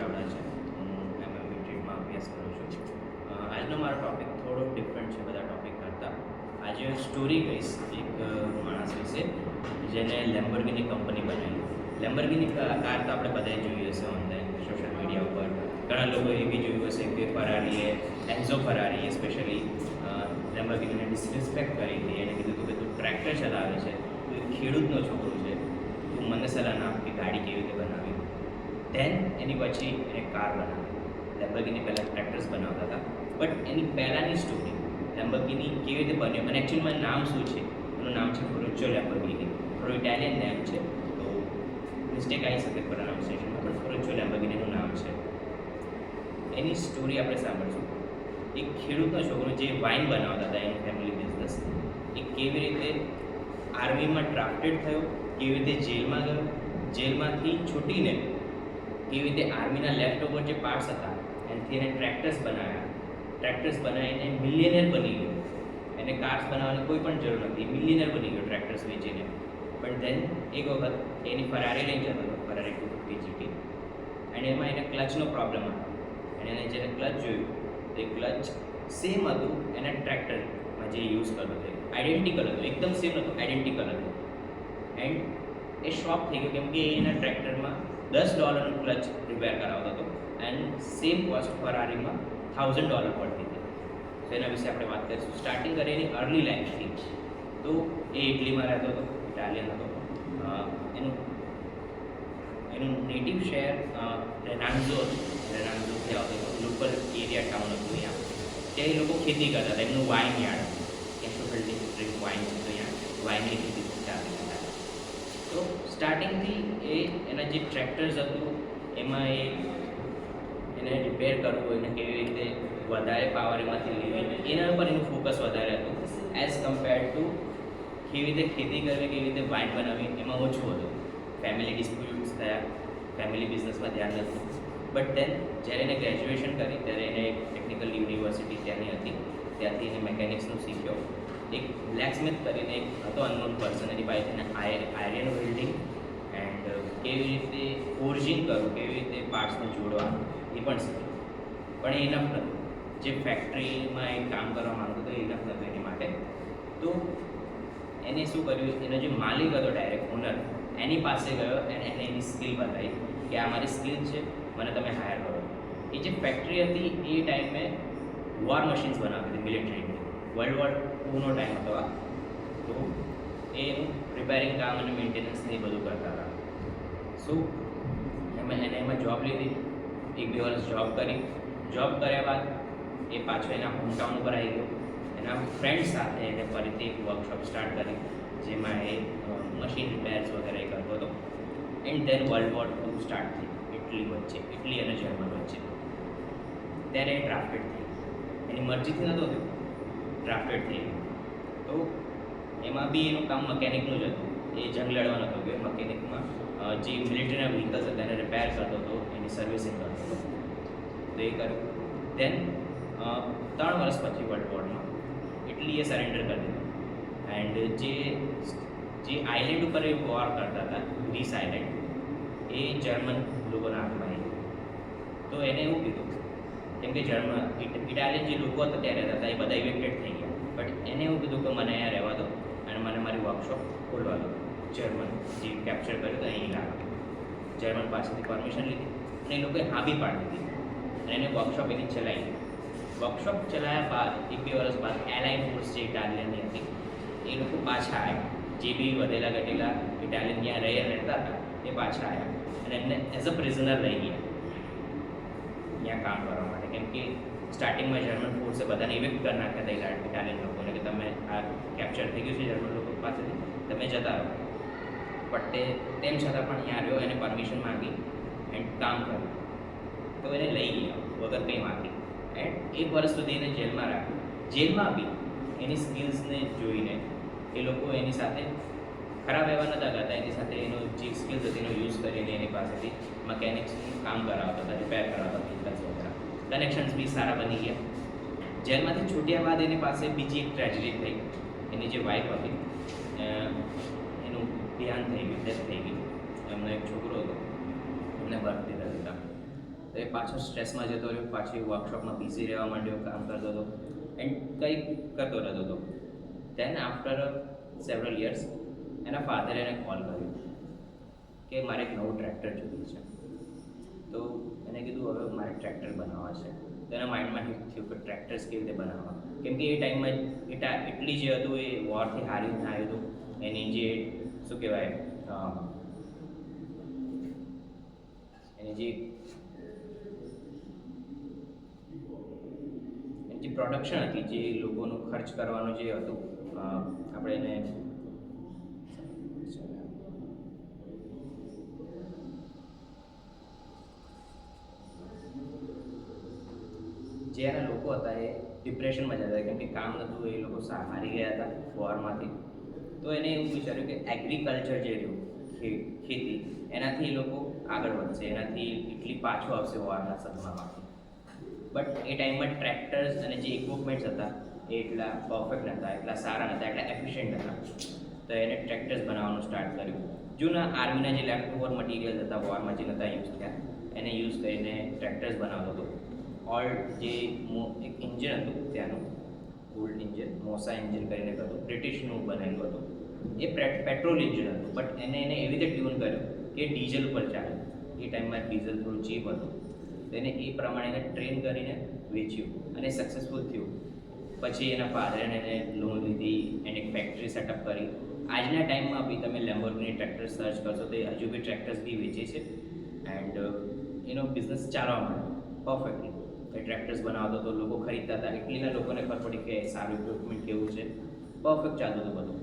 ચાવડા છે. હું એમએમબીમાં અભ્યાસ કરું છું. આજનો મારો ટૉપિક થોડો ડિફરન્ટ છે બધા ટૉપિક કરતાં. આજે હું સ્ટોરી કહીશ એક માણસ વિશે જેને લેમ્બોર્ગિની કંપની બનાવી. લેમ્બોર્ગિની કાર તો આપણે બધાએ જોઈ હશે ઓનલાઈન સોશિયલ મીડિયા ઉપર. ઘણા લોકો એ બી જોયું હશે કે ફરારીએ એન્ઝો ફરારીએ સ્પેશિયલી લેમ્બોર્ગિનીને ડિસરિસ્પેક્ટ કરી હતી. એને કીધું હતું કે તું ટ્રેક્ટર ચલાવે છે, તું એક ખેડૂતનો છોકરો છે, તું મને સલાહ ના આપ કે ગાડી કેવી રીતે બનાવી. ધેન એની પછી એને કાર બનાવી. લેમ્બોર્ગિની પહેલાં ટ્રેક્ટર્સ બનાવતા હતા, બટ એની પહેલાંની સ્ટોરી લેમ્બોર્ગિની કેવી રીતે બન્યો અને એકચ્યુઅલમાં નામ શું છે, એનું નામ છે ફેરુચો લેમ્બોર્ગિની. થોડું ઇટાલિયન નેમ છે તો મિસ્ટેક આવી શકે પ્રોનાઉન્સિએશનમાં, પણ ફેરુચો લેમ્બોર્ગિનીનું નામ છે. એની સ્ટોરી આપણે સાંભળશું. એક ખેડૂતનો છોકરો જે વાઇન બનાવતા હતા એનું ફેમિલી બિઝનેસ, એ કેવી રીતે આર્મીમાં ડ્રાફ્ટેડ થયો, કેવી રીતે જેલમાં ગયો, જેલમાંથી છૂટીને કેવી રીતે આર્મીના લેફ્ટ ઓવર જે પાર્ટ્સ હતા એનાથી એને ટ્રેક્ટર્સ બનાવ્યા. ટ્રેક્ટર્સ બનાવીને મિલિયનર બની ગયો. એને કાર્સ બનાવવાની કોઈ પણ જરૂર નથી, મિલિયનર બની ગયો ટ્રેક્ટર્સ વેચીને. પણ ધેન એક વખત એની ફરારી લઈને જતો હતો, ફરારી 250 GT, અને એમાં એને ક્લચનો પ્રોબ્લેમ હતો. અને એને જ્યારે ક્લચ જોયું તો એ ક્લચ સેમ હતું એના ટ્રેક્ટરમાં જે યુઝ કરતો હતો, આઈડેન્ટિકલ હતું, એકદમ સેમ હતું, આઈડેન્ટિકલ હતું. એન્ડ એ શોક થઈ ગયો કેમ કે એના ટ્રેક્ટરમાં $10નું ક્લચ રિપેર કરાવતો હતો એન્ડ સેમ કોસ્ટ ફરારીમાં $1000 પડતી હતી. તો એના વિશે આપણે વાત કરીશું. સ્ટાર્ટિંગ કરી એની અર્લી લાઈફથી. તો એ ઇટલીમાં રહેતો હતો, ઇટાલિયન હતો. એનું નેટિવ શહેર રેનાન્ઝો હતું. રેનાન્ઝોથી આવતો હતો, લોકલ એરિયા ટાઉન હતું અહીંયા. ત્યાં એ લોકો ખેતી કરતા હતા. એમનું વાઇન યાર્ડ, કેશોફિલ્ડિંગ ડ્રિંક વાઇન છે, તો અહીંયા વાઇનની ખેતી ચાલતી હતા. તો સ્ટાર્ટિંગથી એના જે ટ્રેક્ટર્સ હતું એમાં એને રિપેર કરવું, એને કેવી રીતે વધારે પાવર એમાંથી લેવી, એના ઉપર એનું ફોકસ વધારે હતું એઝ કમ્પેર ટુ કેવી રીતે ખેતી કરવી, કેવી રીતે વાઇન બનાવવી, એમાં ઓછું હતું. ફેમિલી ડિસ્પ્યુટ્સ થયા, ફેમિલી બિઝનેસમાં ધ્યાન નથી. બટ ધેન જ્યારે એને ગ્રેજ્યુએશન કરી ત્યારે એને એક ટેકનિકલ યુનિવર્સિટી ત્યાંની હતી, ત્યાંથી એને મેકેનિક્સનું શીખ્યો. એક બ્લેકસ્મિથ કરીને એક હતો અનનોન પર્સન, એની પાસેથી એને આયર્ન વેલ્ડિંગ એન્ડ કેવી રીતે ફોર્જિંગ કરવું, કેવી રીતે પાર્ટ્સને જોડવા એ પણ શીખ્યું. પણ એ ઇનફ નહોતું. જે ફેક્ટરીમાં એ કામ કરવા માંગતો હતો એ ઇનફ નહોતું એની માટે. તો એને શું કર્યું, એનો જે માલિક હતો ડાયરેક્ટ ઓનર, એની પાસે ગયો અને એને એની સ્કિલ બતાવી કે આ મારી સ્કિલ છે, મને તમે હાયર કરો. એ જે ફેક્ટરી હતી એ ટાઈમે વોર મશીન્સ બનાવતી હતી, મિલિટરીની. World War II નો ટાઈમ હતો આ. તો એનું રિપેરિંગ કામ અને મેન્ટેનન્સ ને એ બધું કરતા હતા. સો એને એમાં જોબ લીધી, 1-2 વર્ષ જોબ કરી. જોબ કર્યા બાદ એ પાછો એના હોમટાઉન ઉપર આવી ગયો. એના ફ્રેન્ડ સાથે એને ફરીથી એક વર્કશોપ સ્ટાર્ટ કરી જેમાં એ મશીન રિપેર્સ વગેરે કરતો હતો. And then World War II start થઈ ઇટલી અને જર્મન વચ્ચે. ત્યારે એ ડ્રાફ્ટેડ થઈ. એની મરજીથી નહોતો થયો, ડ્રાફ્ટેડ થઈ ગયો. તો એમાં બી એનું કામ મકેનિકનું જ હતું. એ જંગ લડવા નહોતો ગયો. મકેનિકમાં જે મિલિટરીના વ્હીકલ્સ હતા એને રિપેર કરતો હતો, એની સર્વિસિંગ કરતો હતો. તો એ કર્યું. ધેન 3 વર્ષ પછી વર્લ્ડ વોરમાં ઇટલીએ સરેન્ડર કરી દીધું. એન્ડ જે આઇલેન્ડ ઉપર એ વોર કરતા હતા, ગ્રીસ આઇલેન્ડ, એ જર્મન લોકોના હાથમાં આવી. તો એને એવું કીધું કેમ કે ઇટાલિયન જે લોકો હતા ત્યાં રહેતા હતા એ બધા ઇવેક્ટેડ થઈ ગયા. બટ એને એવું કીધું કે મને અહીંયા રહેવા દો અને મને મારી વર્કશોપ ખોલવા દો. જર્મન જે કેપ્ચર કર્યું હતું અહીં લાવો. જર્મન પાસેથી પરમિશન લીધી અને એ લોકોએ હા બી પાડી દીધી અને એને વર્કશોપ એની ચલાવી. વર્કશોપ ચલાવ્યા બાદ 1-2 વર્ષ બાદ એલાઇન ફોર્સ જે ઇટાલિયનની હતી એ લોકો પાછા આવ્યા. જે બી વધેલા ઘટેલા ઇટાલિયન ત્યાં રહેતા હતા એ પાછા આવ્યા અને એમને એઝ અ પ્રિઝનર લઈ ગયા ત્યાં કામ કરવા માટે. કેમ કે સ્ટાર્ટિંગમાં જર્મન ફોર્સે બધાને ઇવેક્ટ કરી નાખ્યા હતા ઇટાલિયન લોકોને કે તમે આ કેપ્ચર થઈ ગયું છે જર્મન લોકો પાસેથી, તમે જતા રહો. બટ તેમ છતાં પણ ત્યાં રહ્યો, એને પરમિશન માંગી એન્ડ કામ કર્યું. તો એને લઈ ગયા વગર કંઈ માંગી. એન્ડ 1 વર્ષ સુધી એને જેલમાં રાખ્યું. જેલમાં બી એની સ્કિલ્સને જોઈને એ લોકો એની સાથે ખરાબ વ્યવહાર નહોતા કરતા. એની સાથે એનો જે સ્કિલ્સ હતી એનો યુઝ કરીને એની પાસેથી મકેનિક્સનું કામ કરાવતા હતા, રિપેર કરાવતા વ્હીકલ્સ વગેરે. કનેક્શન્સ બી સારા બની ગયા. જેલમાંથી છૂટ્યા બાદ એની પાસે બીજી એક ટ્રેજેડી થઈ. એની જે વાઈફ હતી એનું દેહાંત થઈ ગયું, ડેથ થઈ ગયું. એમનો એક છોકરો હતો, એમને બર્થ દીધા હતા. તો એ પાછો સ્ટ્રેસમાં જતો રહ્યો, પાછી વર્કશોપમાં બિઝી રહેવા માંડ્યો, કામ કરતો હતો એન્ડ કંઈક કરતો રહેતો હતો. દેન આફ્ટર સેવરલ યર્સ એના ફાધરે એને કોલ કર્યો કે મારે એક નવું ટ્રેક્ટર જોઈએ છે. તો એને કીધું હવે મારે ટ્રેક્ટર બનાવવા છે. તો એના માઇન્ડમાં હિટ થયું કે ટ્રેક્ટર્સ કેવી રીતે બનાવવા, કેમ કે એ ટાઈમમાં એટલી જે હતું એ વોરથી હારીને આવ્યું હતું. એની જે શું કહેવાય એની જે પ્રોડક્શન હતી, જે લોકોનું ખર્ચ કરવાનું જે હતું, આપણે એને જે એના લોકો હતા એ ડિપ્રેશનમાં જતા હતા, કેમ કે કામ નહોતું, એ લોકો હારી ગયા હતા વોરમાંથી. તો એને એવું વિચાર્યું કે એગ્રીકલ્ચર જે રહ્યું, ખેતી, એનાથી એ લોકો આગળ વધશે, એનાથી એટલી પાછો આવશે વોરના સદમામાંથી. બટ એ ટાઈમમાં ટ્રેક્ટર્સ અને જે ઇક્વિપમેન્ટ્સ હતા એ એટલા પરફેક્ટ નહોતા, એટલા સારા નહોતા, એટલા એફિશિયન્ટ હતા. તો એને ટ્રેક્ટર્સ બનાવવાનું સ્ટાર્ટ કર્યું. જૂના આર્મીના જે લેફ્ટ ઓવર મટીરિયલ્સ હતા વોરમાં જે નહોતા યુઝ થયા, એને યુઝ કરીને ટ્રેક્ટર્સ બનાવતો હતો. ઓલ્ડ જે એક ઇન્જિન હતું ત્યાંનું, ઓલ્ડ ઇન્જિન, મોસા ઇન્જિન કરીને હતું, બ્રિટિશનું બનેલું હતું. એ પેટ્રોલ ઇન્જિન હતું, બટ એને એવી રીતે ટ્યુન કર્યું કે ડીઝલ ઉપર ચાલે. એ ટાઈમમાં ડીઝલ થોડું ચીપ હતું, તો એને એ પ્રમાણે એને ટ્રેન કરીને વેચ્યું અને સક્સેસફુલ થયું. પછી એના ફાધરે એને લોન લીધી, એને એક ફેક્ટરી સેટઅપ કરી. આજના ટાઈમમાં બી તમે લેમ્બોર્ગિની ટ્રેક્ટર સર્ચ કરશો તો એ હજુ બી ટ્રેક્ટર્સ બી વેચે છે એન્ડ એનો બિઝનેસ ચાલવા માંડ્યો પરફેક્ટલી. એ ટ્રેક્ટર્સ બનાવતો તો લોકો ખરીદતા હતા, એટલીના લોકોને ખબર પડી કે સારું ઇક્વિપમેન્ટ કેવું છે, પરફેક્ટ ચાલતું હતું બધું.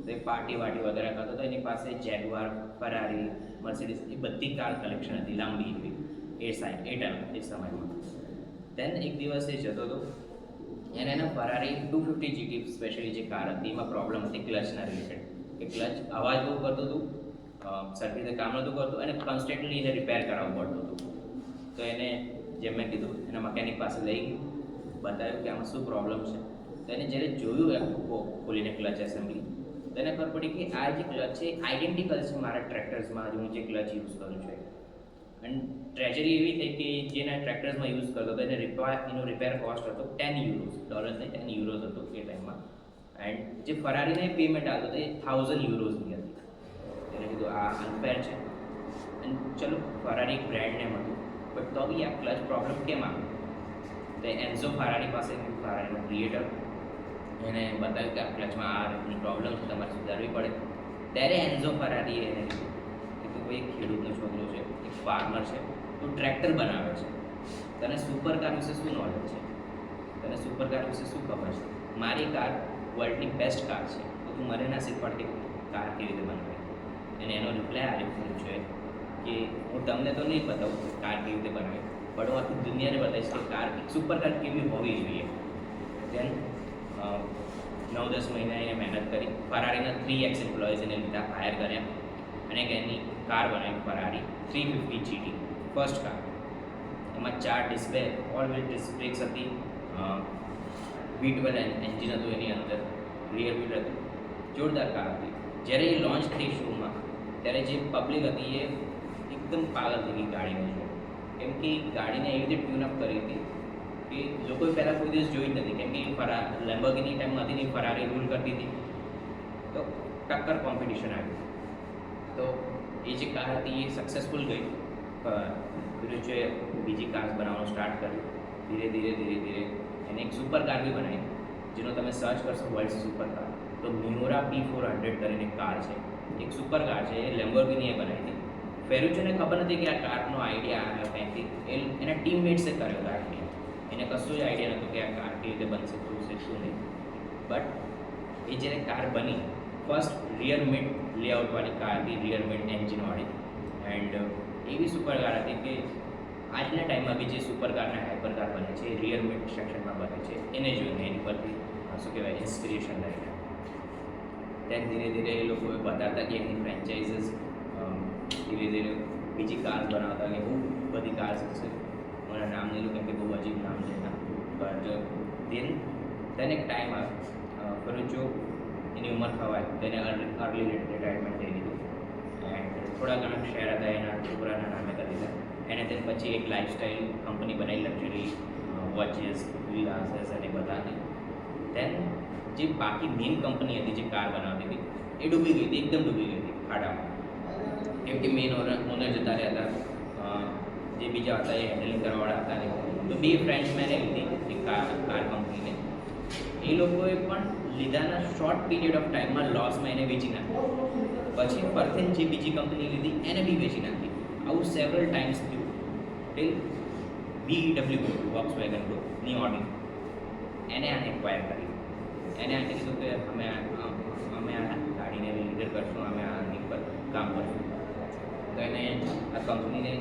તો એ પાર્ટી વાર્ટી વગેરે કરતો હતો. એની પાસે જેગવાર, ફરારી, મર્સિડીઝ એ બધી કાર કલેક્શન હતી લાંબી એવી એ સમયમાં. દેન એક દિવસ એ જતો હતો, એને એના ફરારી 250 GT સ્પેશિયલી જે કાર હતી એમાં પ્રોબ્લેમ હતી ક્લચના રિલેટેડ, કે ક્લચ અવાજ બહુ કરતું હતું, સરખી રીતે કામ નહોતું કરતું અને કોન્સ્ટન્ટલી એને રિપેર કરાવવું પડતું હતું. તો એને જેમ મેં કીધું એના મકેનિક પાસે લઈ ગયું, બતાવ્યું કે આમાં શું પ્રોબ્લેમ છે. તો એને જ્યારે જોયું એમ ખોલીને ક્લચ એસેમ્બલી, તો એને ખબર પડી કે આ જે ક્લચ છે આઈડેન્ટિકલ છે મારા ટ્રેક્ટર્સમાં હું જે ક્લચ યુઝ કરું છું. અને ટ્રેજરી એવી થઈ કે જેના ટ્રેક્ટર્સમાં યુઝ કરતો હતો એનો રિપેર કોસ્ટ હતો $10, નહીં 10 યુરોઝ હતો એ ટાઈમમાં. એન્ડ જે ફરારીને પેમેન્ટ આવતો હતો એ 1000 યુરોઝની હતી. એને કીધું આ અનફેર છે. અને ચલો ફરારી એક બ્રેન્ડ નેમ હતું, બટ તો બી આ ક્લચ પ્રોબ્લેમ કેમ આવ્યો? તો એન્ઝો ફરારી પાસે ફરારીનો ક્રિએટર, એને બતાવ્યું કે આ ક્લચમાં આ રીતની પ્રોબ્લેમ છે, તમારે સુધારવી પડે. ત્યારે એન્ઝો ફરારીએ એને કીધું કોઈ એક ખેડૂતનો છોકરો છે, એક ફાર્મર છે, તું ટ્રેક્ટર બનાવે છે, તને સુપર કાર વિશે શું નોલેજ છે? તને સુપર કાર વિશે શું ખબર છે? મારી કાર વર્લ્ડની બેસ્ટ કાર છે, તો તું મને ના શીખવાડ કે કાર કેવી રીતે બનાવે. અને એનો રિપ્લાય આવ્યો છે કે હું તમને તો નહીં બતાવું કાર કેવી રીતે બનાવે, પણ હું આખી દુનિયાને બતાવીશ કે કાર સુપર કાર કેવી હોવી જોઈએ. દેન 9-10 મહિના એને મહેનત કરી. ફરારીના 3x એમ્પ્લોઈઝ એને લીધા, હાયર કર્યા અને એની કાર બનાવી ફરારી 350 GT ફર્સ્ટ કાર. એમાં 4 display, all wheel disc brakes હતી, V12 એન્જિન હતું એની અંદર, રિયર વ્હીલ હતું, જોરદાર કાર હતી. જ્યારે એ લોન્ચ થઈ શોમાં ત્યારે જે પબ્લિક હતી એ એકદમ પાગલ થઈ ગઈ ગાડીને જો, કેમ કે ગાડીને એવી રીતે ટ્યુનઅપ કરી હતી કે લોકોએ પહેલાં કોઈ દિવસ જોઈ જ નથી, કેમ કે લેમ્બોર્ગિની ટાઈમમાં હતી ને ફરારી રૂલ કરતી હતી. તો ટક્કર કોમ્પિટિશન આવ્યું. તો એ જે કાર હતી એ સક્સેસફુલ ગઈ. વિરુદ્ધે બીજી કાર્સ બનાવવાનું સ્ટાર્ટ કર્યું. ધીરે ધીરે એને એક સુપર કાર બી બનાવી, જેનો તમે સર્ચ કરશો વર્લ્ડ સુપર કાર તો મિયોરા P400 કરીને એક કાર છે, એક સુપર કાર છે. એ લેમ્બોર્ગિનીએ બનાવી હતી. ફેરુચોને ખબર નથી કે આ કારનો આઈડિયા આવ્યો ક્યાંથી, એના ટીમમેટ્સે કર્યો હતો આઈડિયા. એને કશું જ આઈડિયા નહોતો કે આ કાર કેવી રીતે બનશે, શું છે શું નહીં. બટ એ જ્યારે કાર બની, ફર્સ્ટ રિયર મિડ લેઆઉટવાળી કાર હતી, રિયર મિડ એન્જિનવાળી. એન્ડ એવી સુપર કાર હતી કે આજના ટાઈમમાં બી જે સુપર કારના હાઇપર કાર બને છે એ રિયર મિડ સેક્શનમાં બને છે. એને જોઈને એની પરથી શું કહેવાય ઇન્સ્પિરેશન લઈને ત્યાં ધીરે એ લોકોએ બતાવતા કે એમની ફ્રેન્ચાઇઝીસ ધીરે બીજી કાર્સ બનાવતા કે બહુ બધી કાર્સ છે. મને નામ નહીં લો કેમ કે બહુ અજીબ નામ છે એના. બટ તેને એક ટાઈમ આવ્યો, ફરુચો એની ઉંમર ખવાય તેને અર્લી રિટાયરમેન્ટ લઈ લીધું. એન્ડ થોડા ઘણા શેર હતા એના છોકરાના નામે કરી દીધા. એને તેને પછી એક લાઇફસ્ટાઈલ કંપની બનાવી લક્ઝરી વોચીસ વિલાસીસ અને બધાની. દેન જે બાકી મેઇન કંપની હતી જે કાર બનાવતી હતી એ ડૂબી ગઈ હતી, એકદમ ડૂબી ગઈ હતી ખાડામાં, કેમ કે મેઇન ઓનર જતા રહ્યા હતા, જે બીજા હતા એ હેન્ડલિંગ કરવાવાળા હતા નહીં. તો બે ફ્રેન્ચમેને લીધી એ કાર કંપનીને. એ લોકોએ પણ લીધાના શોર્ટ પીરિયડ ઓફ ટાઈમમાં લોસમાં એને વેચી નાખી. પછી પરથી જે બીજી કંપની લીધી એને બી વેચી નાખી. આવું સેવરલ ટાઈમ્સ થયું ટિલ BMW વોક્સવેગન ગ્રુપની ઓડી એને આને એક્વાયર કરી. એને આને કીધું કે અમે આ ગાડીને લીડર કરશું, અમે આની પર કામ કરશું. તો એને આ કંપનીને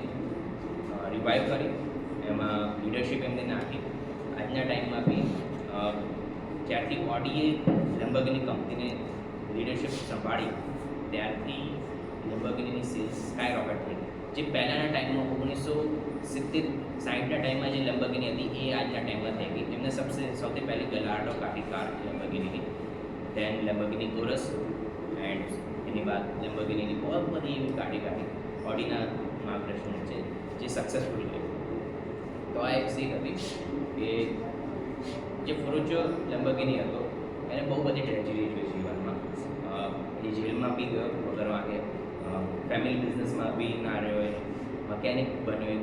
રિવાઇવ કરી, એમાં લીડરશિપ એમને નાખી. આજના ટાઈમમાં બી જ્યારથી ઓડીએ લેમ્બોર્ગિની કંપનીને લીડરશિપ સંભાળી ત્યારથી લેમ્બોર્ગિનીની સેલ્સ સ્કાય રોકેટ થઈ. જે પહેલાંના ટાઈમમાં 1960-ના ટાઈમમાં જે લેમ્બોર્ગિની હતી એ આજના ટાઈમમાં થઈ ગઈ. એમને સૌથી પહેલી ગલાર્ડો કાઢી કાર લેમ્બોર્ગિનીની, દેન લેમ્બોર્ગિની ટોરસ, એન્ડ એની બાદ લેમ્બોર્ગિનીની બહુ બધી એવી કાઢી ઓડીના માર્ગદર્શન છે જે સક્સેસફુલ ગઈ. તો આ એક સીટ હતી કે જે ફરોજો લેમ્બોર્ગિની હતો એને બહુ બધી ટ્રેજેડી જોઈ જીવનમાં. એ જેલમાં બી ગયો વગર વાગે, ફેમિલી બિઝનેસમાં બી ના રહ્યો, એ મકેનિક બન્યો,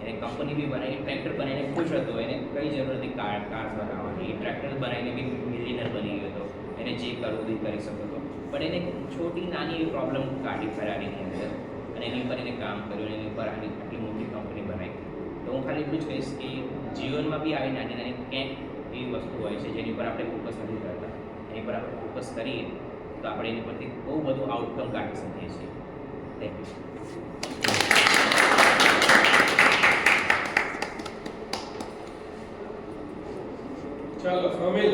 એને કંપની બી બનાવી, ટ્રેક્ટર બનાવીને ખુશ હતો, એને કઈ જરૂર હતી કાર્સ બનાવવાની. એ ટ્રેક્ટર બનાવીને બી મિલિયનર બની ગયો હતો, એને જે કરવું બી કરી શકતો હતો. પણ એને છોટી નાની એવી પ્રોબ્લેમ કાઢી ફેરારીની અંદર અને એની ઉપર એને કામ કર્યું, એની ઉપર આટલી મોટી કંપની બનાવી. તો હું ખાલી એટલું જ કહીશ કે જીવનમાં બી આવી નાની નાની ક્યાંક એવી વસ્તુ હોય છે જેની પર આપણે ફોકસ નથી કરતા, એની પર આપણે ફોકસ કરીએ તો આપણે એની પરથી બહુ બધું આઉટકમ કાઢી શકીએ છીએ. Thank you. ચાલો સમીર.